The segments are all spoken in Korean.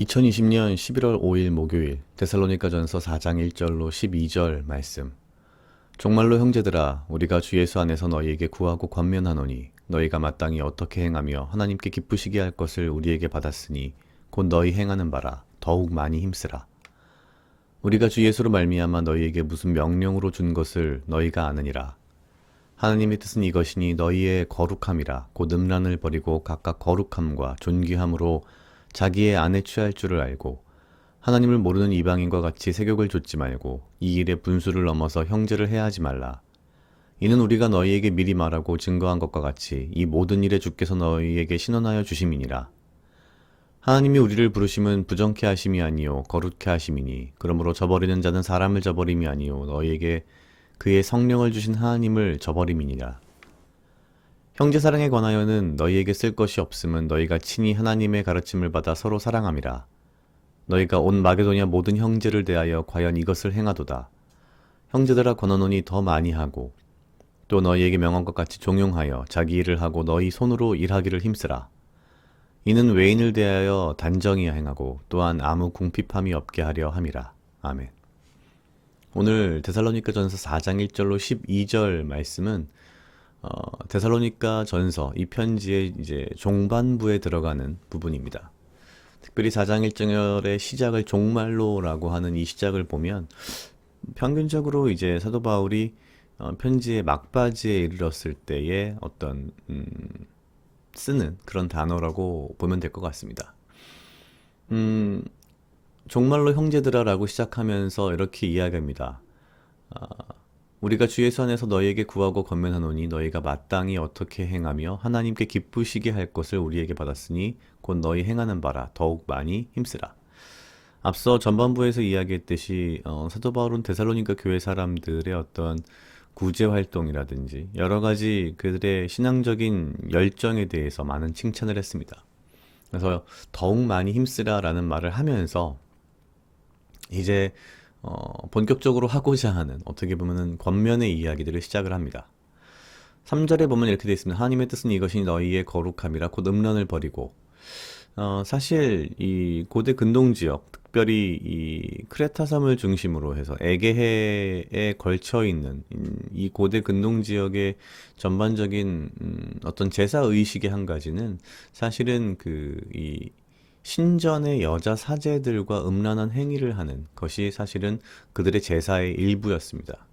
2020년 11월 5일 목요일 데살로니가전서 4장 1절로 12절 말씀. 정말로 형제들아 우리가 주 예수 안에서 너희에게 구하고 권면하노니 너희가 마땅히 어떻게 행하며 하나님께 기쁘시게 할 것을 우리에게 받았으니 곧 너희 행하는 바라 더욱 많이 힘쓰라. 우리가 주 예수로 말미암아 너희에게 무슨 명령으로 준 것을 너희가 아느니라. 하나님의 뜻은 이것이니 너희의 거룩함이라. 곧 음란을 버리고 각각 거룩함과 존귀함으로 자기의 안에 취할 줄을 알고 하나님을 모르는 이방인과 같이 세욕을 좇지 말고 이 일의 분수를 넘어서 형제를 해하지 말라. 이는 우리가 너희에게 미리 말하고 증거한 것과 같이 이 모든 일에 주께서 너희에게 신원하여 주심이니라. 하나님이 우리를 부르심은 부정케 하심이 아니요 거룩케 하심이니 그러므로 저버리는 자는 사람을 저버림이 아니요 너희에게 그의 성령을 주신 하나님을 저버림이니라. 형제 사랑에 관하여는 너희에게 쓸 것이 없음은 너희가 친히 하나님의 가르침을 받아 서로 사랑함이라. 너희가 온 마게도냐 모든 형제를 대하여 과연 이것을 행하도다. 형제들아 권하노니 더 많이 하고 또 너희에게 명한 것 같이 종용하여 자기 일을 하고 너희 손으로 일하기를 힘쓰라. 이는 외인을 대하여 단정히 행하고 또한 아무 궁핍함이 없게 하려 함이라. 아멘. 오늘 데살로니가전서 4장 1절로 12절 말씀은 데살로니가 전서 이 편지의 이제 종반부에 들어가는 부분입니다. 특별히 4장 1절의 시작을 종말로라고 하는 이 시작을 보면 평균적으로 이제 사도 바울이 편지의 막바지에 이르렀을 때의 어떤 쓰는 그런 단어라고 보면 될 것 같습니다. 종말로 형제들아라고 시작하면서 이렇게 이야기합니다. 우리가 주 예수 안에서 너희에게 구하고 권면하노니 너희가 마땅히 어떻게 행하며 하나님께 기쁘시게 할 것을 우리에게 받았으니 곧 너희 행하는 바라 더욱 많이 힘쓰라. 앞서 전반부에서 이야기했듯이 사도 바울은 데살로니가 교회 사람들의 어떤 구제 활동이라든지 여러 가지 그들의 신앙적인 열정에 대해서 많은 칭찬을 했습니다. 그래서 더욱 많이 힘쓰라라는 말을 하면서 이제 본격적으로 하고자 하는 어떻게 보면은 권면의 이야기들을 시작을 합니다. 3절에 보면 이렇게 되어 있습니다. 하나님의 뜻은 이것이 너희의 거룩함이라 곧 음란을 버리고 사실 이 고대 근동 지역 특별히 이 크레타 섬을 중심으로 해서 에게해에 걸쳐 있는 이 고대 근동 지역의 전반적인 어떤 제사 의식의 한 가지는 사실은 이 신전의 여자 사제들과 음란한 행위를 하는 것이 사실은 그들의 제사의 일부였습니다.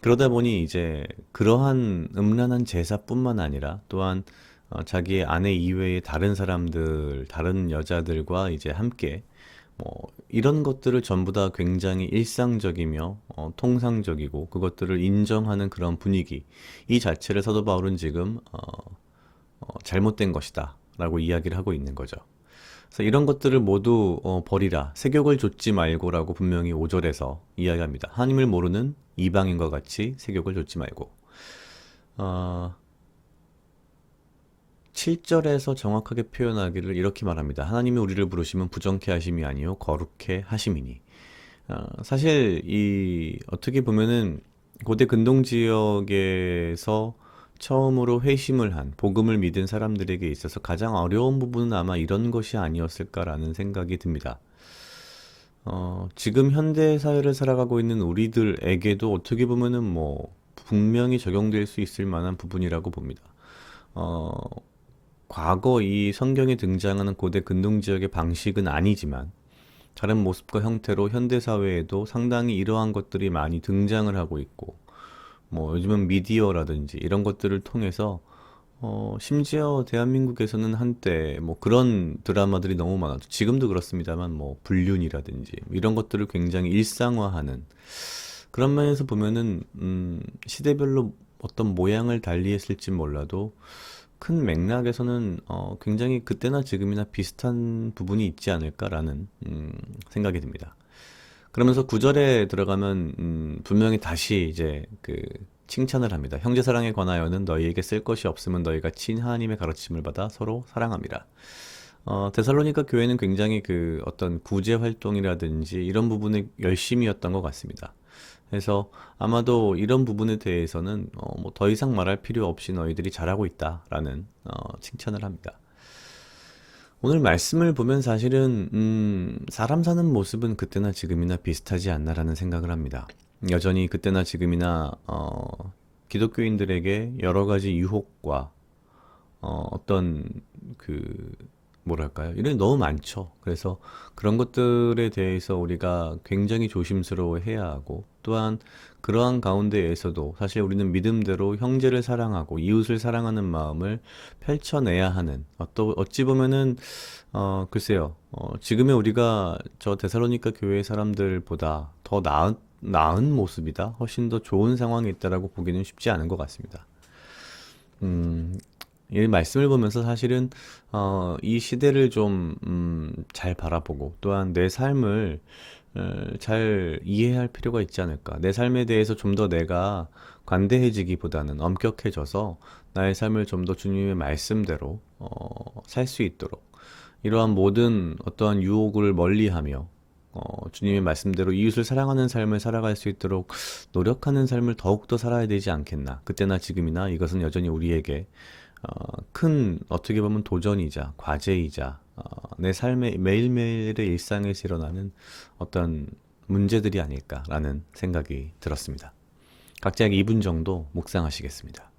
그러다 보니 이제 그러한 음란한 제사뿐만 아니라 또한 자기의 아내 이외의 다른 사람들, 다른 여자들과 이제 함께 이런 것들을 전부 다 굉장히 일상적이며 통상적이고 그것들을 인정하는 그런 분위기 이 자체를 사도 바울은 지금 잘못된 것이다 라고 이야기를 하고 있는 거죠. 그래서 이런 것들을 모두 버리라. 세욕을 좇지 말고라고 분명히 5절에서 이야기합니다. 하나님을 모르는 이방인과 같이 세욕을 좇지 말고. 7절에서 정확하게 표현하기를 이렇게 말합니다. 하나님이 우리를 부르시면 부정케 하심이 아니요 거룩케 하심이니. 사실 어떻게 보면은 고대 근동 지역에서 처음으로 회심을 한 복음을 믿은 사람들에게 있어서 가장 어려운 부분은 아마 이런 것이 아니었을까라는 생각이 듭니다. 지금 현대 사회를 살아가고 있는 우리들에게도 어떻게 보면은 분명히 적용될 수 있을 만한 부분이라고 봅니다. 과거 이 성경에 등장하는 고대 근동 지역의 방식은 아니지만 다른 모습과 형태로 현대 사회에도 상당히 이러한 것들이 많이 등장을 하고 있고 요즘은 미디어라든지 이런 것들을 통해서 심지어 대한민국에서는 한때 그런 드라마들이 너무 많았죠. 지금도 그렇습니다만 불륜이라든지 이런 것들을 굉장히 일상화하는 그런 면에서 보면은 시대별로 어떤 모양을 달리했을지 몰라도 큰 맥락에서는 굉장히 그때나 지금이나 비슷한 부분이 있지 않을까라는 생각이 듭니다. 그러면서 9절에 들어가면 분명히 다시 이제 칭찬을 합니다. 형제 사랑에 관하여는 너희에게 쓸 것이 없으면 너희가 친 하나님의 가르침을 받아 서로 사랑함이라. 데살로니가 교회는 굉장히 어떤 구제 활동이라든지 이런 부분에 열심이었던 것 같습니다. 그래서 아마도 이런 부분에 대해서는 더 이상 말할 필요 없이 너희들이 잘하고 있다라는 칭찬을 합니다. 오늘 말씀을 보면 사실은 사람 사는 모습은 그때나 지금이나 비슷하지 않나라는 생각을 합니다. 여전히 그때나 지금이나 기독교인들에게 여러 가지 유혹과 어떤 그 뭐랄까요? 이런 게 너무 많죠. 그래서 그런 것들에 대해서 우리가 굉장히 조심스러워해야 하고 또한 그러한 가운데에서도 사실 우리는 믿음대로 형제를 사랑하고 이웃을 사랑하는 마음을 펼쳐내야 하는 또 어찌 보면은 글쎄요. 지금의 우리가 저 데살로니가 교회 사람들보다 더 나은 모습이다. 훨씬 더 좋은 상황에 있다라고 보기는 쉽지 않은 것 같습니다. 음, 이 말씀을 보면서 사실은 이 시대를 좀 잘 바라보고 또한 내 삶을 잘 이해할 필요가 있지 않을까. 내 삶에 대해서 좀 더 내가 관대해지기보다는 엄격해져서 나의 삶을 좀 더 주님의 말씀대로 살 수 있도록 이러한 모든 어떠한 유혹을 멀리하며 주님의 말씀대로 이웃을 사랑하는 삶을 살아갈 수 있도록 노력하는 삶을 더욱더 살아야 되지 않겠나. 그때나 지금이나 이것은 여전히 우리에게 큰 어떻게 보면 도전이자 과제이자 내 삶의 매일매일의 일상에서 일어나는 어떤 문제들이 아닐까라는 생각이 들었습니다. 각자 약 2분 정도 묵상하시겠습니다.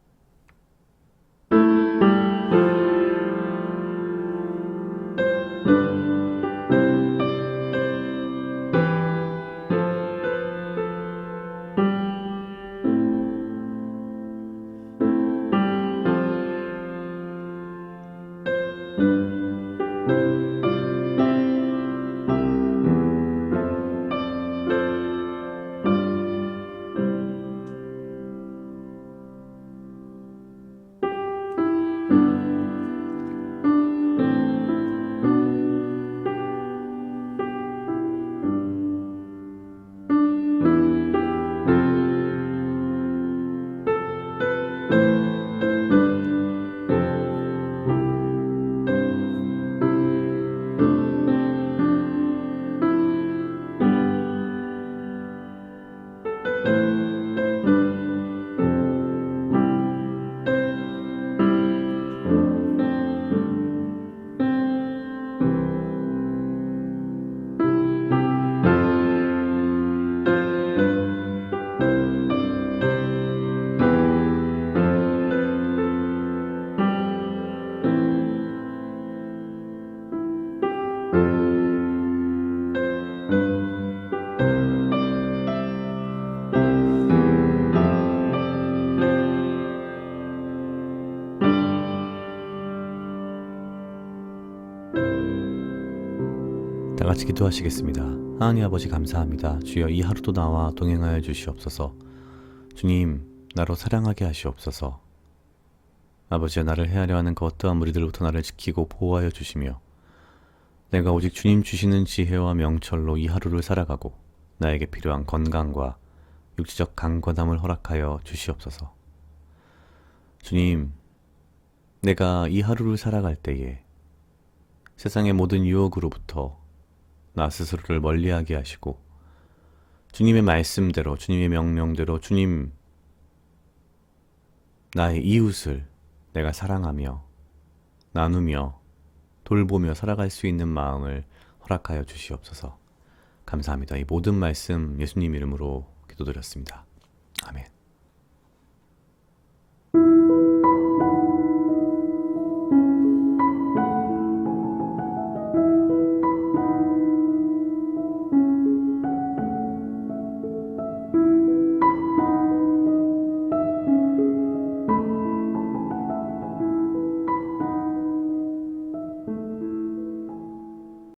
다 같이 기도하시겠습니다. 하나님 아버지 감사합니다. 주여 이 하루도 나와 동행하여 주시옵소서. 주님, 나로 사랑하게 하시옵소서. 아버지여 나를 헤아려 하는 그 어떠한 무리들로부터 나를 지키고 보호하여 주시며 내가 오직 주님 주시는 지혜와 명철로 이 하루를 살아가고 나에게 필요한 건강과 육체적 강건함을 허락하여 주시옵소서. 주님, 내가 이 하루를 살아갈 때에 세상의 모든 유혹으로부터 나 스스로를 멀리하게 하시고 주님의 말씀대로 주님의 명령대로 주님 나의 이웃을 내가 사랑하며 나누며 돌보며 살아갈 수 있는 마음을 허락하여 주시옵소서. 감사합니다. 이 모든 말씀 예수님 이름으로 기도드렸습니다. 아멘.